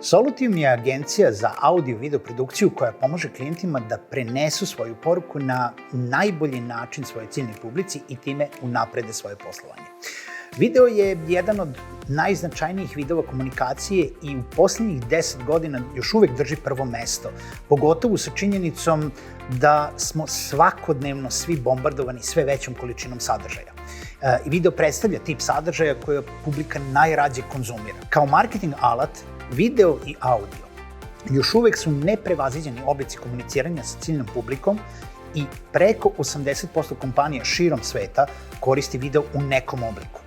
Soluteam je agencija za audio i video produkciju koja pomaže klijentima da prenesu svoju poruku na najbolji način svojoj ciljnoj publici i time unaprede svoje poslovanje. Video je jedan od najznačajnijih vidova komunikacije i u posljednjih 10 godina još uvek drži prvo mesto, pogotovo sa činjenicom da smo svakodnevno svi bombardovani sve većom količinom sadržaja. Video predstavlja tip sadržaja koje publika najrađe konzumira. Kao marketing alat, video i audio još uvek su neprevaziđeni oblici komuniciranja sa ciljnom publikom i preko 80% kompanija širom sveta koristi video u nekom obliku.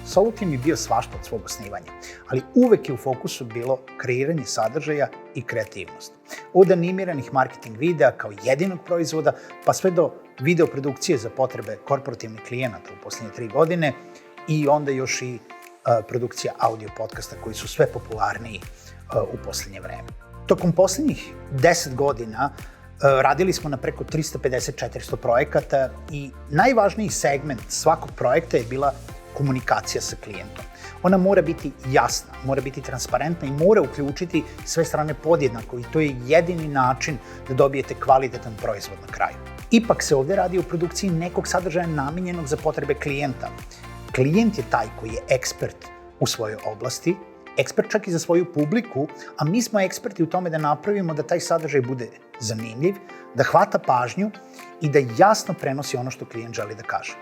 Soluteam je bio svašta od svog osnivanja, ali uvek je u fokusu bilo kreiranje sadržaja i kreativnost. Od animiranih marketing videa kao jedinog proizvoda, pa sve do video produkcije za potrebe korporativnih klijenata u posljednje 3 godine i onda još i produkcija audio podcasta koji su sve popularniji u posljednje vreme. Tokom posljednjih 10 godina radili smo na preko 350-400 projekata i najvažniji segment svakog projekta je bila komunikacija sa klijentom. Ona mora biti jasna, mora biti transparentna i mora uključiti sve strane podjednako i to je jedini način da dobijete kvalitetan proizvod na kraju. Ipak se ovdje radi o produkciji nekog sadržaja namijenjenog za potrebe klijenta. Klijent je taj koji je ekspert u svojoj oblasti, ekspert čak i za svoju publiku, a mi smo eksperti u tome da napravimo da taj sadržaj bude zanimljiv, da hvata pažnju i da jasno prenosi ono što klijent želi da kaže.